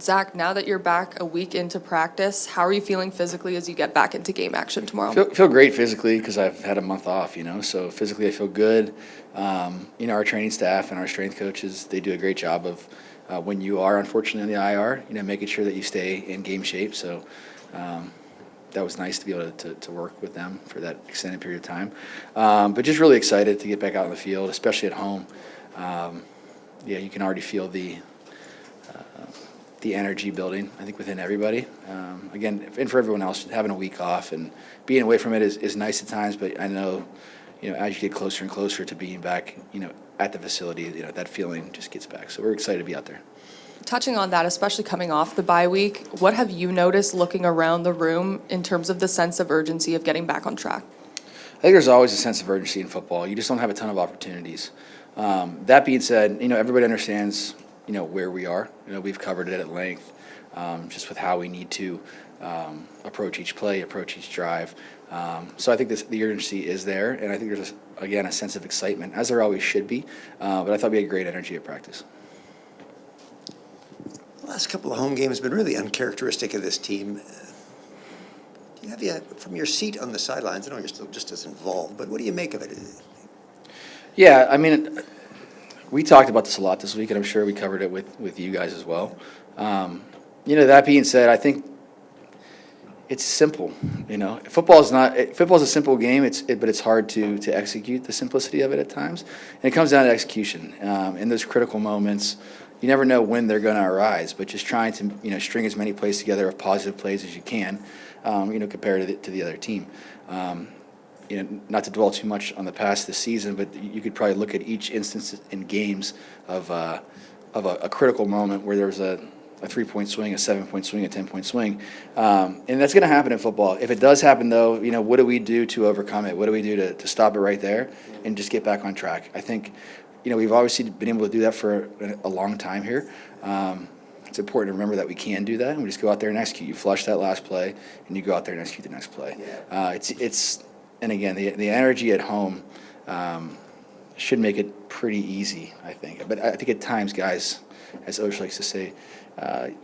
Zach, now that you're back a week into practice, how are you feeling physically as you get back into game action tomorrow? Feel great physically because I've had a month off, so physically I feel good. Our training staff and our strength coaches, they do a great job of when you are unfortunately in the IR, making sure that you stay in game shape. So that was nice to be able to work with them for that extended period of time. But just really excited to get back out in the field, especially at home. You can already feel the energy building, I think, within everybody. Again, and for everyone else, having a week off and being away from it is nice at times, but I know, as you get closer and closer to being back, at the facility, that feeling just gets back. So we're excited to be out there. Touching on that, especially coming off the bye week, what have you noticed looking around the room in terms of the sense of urgency of getting back on track? I think there's always a sense of urgency in football. You just don't have a ton of opportunities. That being said, everybody understands where we are. We've covered it at length, just with how we need to approach each play, approach each drive. So I think the urgency is there, and I think there's, again, a sense of excitement, as there always should be. But I thought we had great energy at practice. The last couple of home games have been really uncharacteristic of this team. From your seat on the sidelines, I know you're still just as involved, but what do you make of it? Yeah, I mean, we talked about this a lot this week, and I'm sure we covered it with you guys as well. That being said, I think it's simple. Football's a simple game. But it's hard to execute the simplicity of it at times, and it comes down to execution. In those critical moments, you never know when they're going to arise. But just trying to string as many plays together of positive plays as you can, compared to the other team. Not to dwell too much on the past this season, but you could probably look at each instance in games of a critical moment where there was a 3-point swing, a 7-point swing, a 10-point swing. And that's going to happen in football. If it does happen, though, what do we do to overcome it? What do we do to stop it right there and just get back on track? I think, we've obviously been able to do that for a long time here. It's important to remember that we can do that, and we just go out there and execute. You flush that last play, and you go out there and execute the next play. And again, the energy at home should make it pretty easy, I think. But I think at times, guys, as Osh likes to say,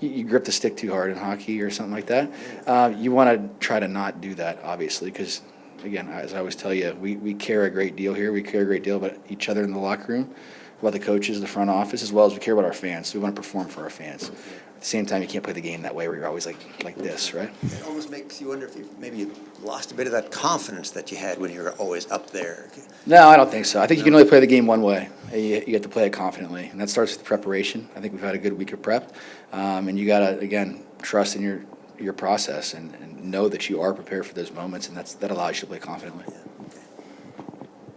you grip the stick too hard in hockey or something like that. You want to try to not do that, obviously, because, again, as I always tell you, we care a great deal here. We care a great deal about each other in the locker room, about the coaches, the front office, as well as we care about our fans. So we want to perform for our fans. At the same time, you can't play the game that way where you're always like this, right? It almost makes you wonder if you lost a bit of that confidence that you had when you were always up there. No, I don't think so. I think you can only play the game one way. You have to play it confidently, and that starts with preparation. I think we've had a good week of prep, and you got to, again, trust in your process and know that you are prepared for those moments, and that allows you to play confidently. Yeah. Okay.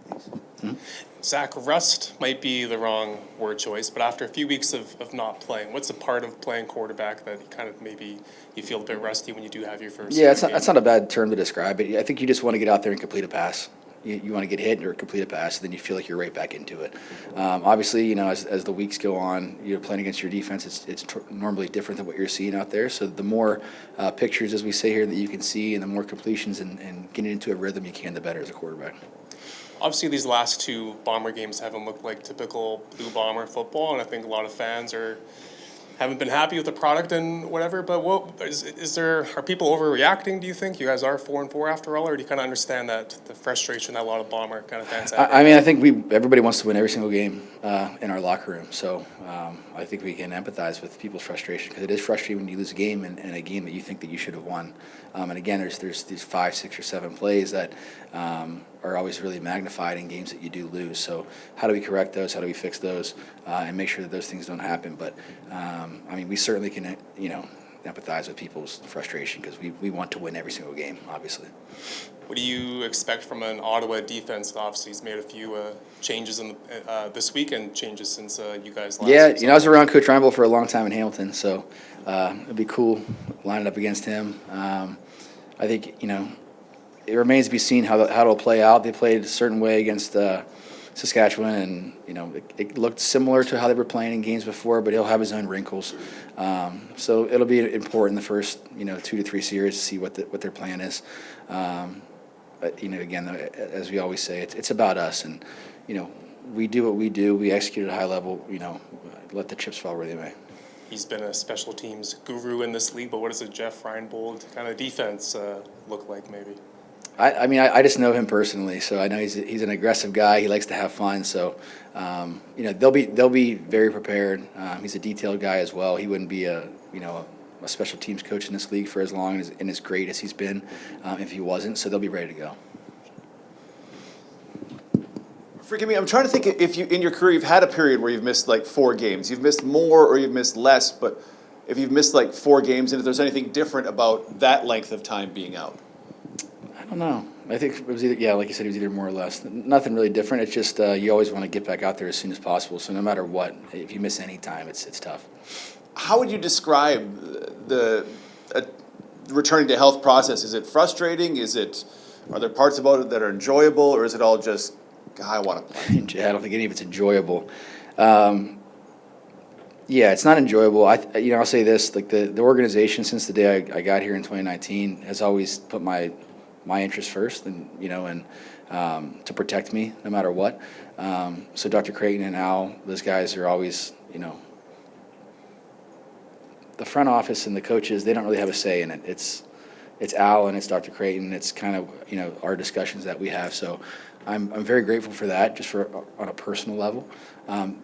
Thanks. Mm-hmm. Zach, rust might be the wrong word choice, but after a few weeks of not playing, what's a part of playing quarterback that kind of maybe you feel a bit rusty when you do have your first Yeah, game? that's not a bad term to describe it. I think you just want to get out there and complete a pass. You want to get hit or complete a pass, and then you feel like you're right back into it. Obviously, as the weeks go on, you're playing against your defense. It's normally different than what you're seeing out there. So the more pictures, as we say here, that you can see, and the more completions and getting into a rhythm you can, the better as a quarterback. Obviously, these last two Bomber games haven't looked like typical Blue Bomber football, and I think a lot of fans haven't been happy with the product and whatever. But are people overreacting? Do you think you guys are 4-4 after all, or do you kind of understand that the frustration that a lot of Bomber kind of fans have? I think everybody wants to win every single game in our locker room. So I think we can empathize with people's frustration, because it is frustrating when you lose a game and a game that you think that you should have won. And again, there's these 5, 6, or 7 plays that are always really magnified in games that you do lose. So how do we correct those? How do we fix those and make sure that those things don't happen? But we certainly can, empathize with people's frustration, because we want to win every single game, obviously. What do you expect from an Ottawa defense? Obviously, he's made a few changes in this week and changes since you guys last. Yeah, I was around Coach Reinbold for a long time in Hamilton, so it'd be cool lining up against him. I think, it remains to be seen how it'll play out. They played a certain way against Saskatchewan, and it looked similar to how they were playing in games before, but he'll have his own wrinkles. So it'll be important the first 2 to 3 series to see what their plan is. But again, as we always say, it's about us, and we do what we do. We execute at a high level. Let the chips fall where they may. he's been a special teams guru in this league, but what does a Jeff Reinbold kind of defense look like maybe? I mean, I just know him personally, so I know he's an aggressive guy. He likes to have fun, so they'll be very prepared. He's a detailed guy as well. He wouldn't be a special teams coach in this league for as long and as great as he's been if he wasn't. So they'll be ready to go. Forgive me, I'm trying to think if you, in your career, you've had a period where you've missed like 4 games. You've missed more or you've missed less, but if you've missed like 4 games, and if there's anything different about that length of time being out. I don't know. I think it was either, like you said, it was either more or less. Nothing really different. It's just you always want to get back out there as soon as possible. So no matter what, if you miss any time, it's tough. How would you describe the returning to health process? Is it frustrating? Are there parts about it that are enjoyable, or is it all just, I want to play? I don't think any of it's enjoyable. Yeah, it's not enjoyable. I'll say this: like the organization since the day I got here in 2019 has always put my interest first, and to protect me no matter what. So Dr. Creighton and Al, those guys are always, the front office and the coaches, they don't really have a say in it. It's Al and it's Dr. Creighton. It's kind of our discussions that we have. So I'm very grateful for that, just on a personal level.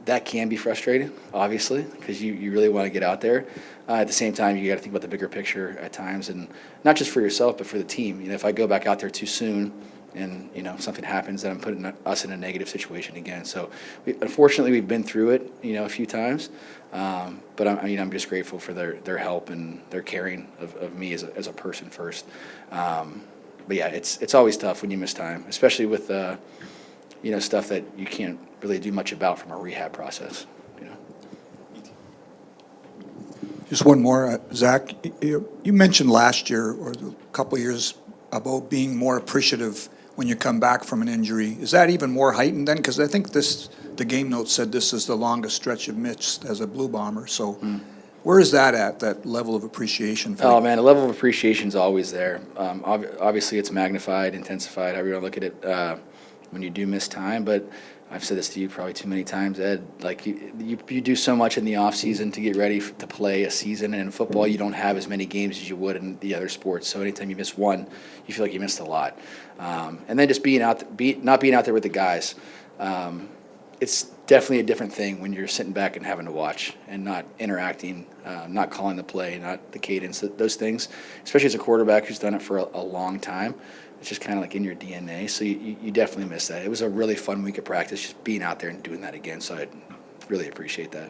That can be frustrating, obviously, because you really want to get out there. At the same time, you got to think about the bigger picture at times, and not just for yourself, but for the team. If I go back out there too soon, and something happens, then I'm putting us in a negative situation again. So, unfortunately, we've been through it, a few times. But I'm just grateful for their help and their caring of me as a person first. But yeah, it's always tough when you miss time, especially with stuff that you can't really do much about from a rehab process. Just one more, Zach. You mentioned last year or a couple of years about being more appreciative when you come back from an injury. Is that even more heightened then? Because I think the game note said this is the longest stretch you've missed as a Blue Bomber. So where is that at, that level of appreciation? Oh, man, the level of appreciation is always there. Obviously, it's magnified, intensified, however you want to look at it, when you do miss time. But I've said this to you probably too many times, Ed. Like, you do so much in the off season to get ready to play a season, and in football, you don't have as many games as you would in the other sports. So anytime you miss one, you feel like you missed a lot. And then just not being out there with the guys. It's definitely a different thing when you're sitting back and having to watch and not interacting, not calling the play, not the cadence, those things. Especially as a quarterback who's done it for a long time. It's just kind of like in your DNA, so you definitely miss that. It was a really fun week of practice, just being out there and doing that again, so I really appreciate that.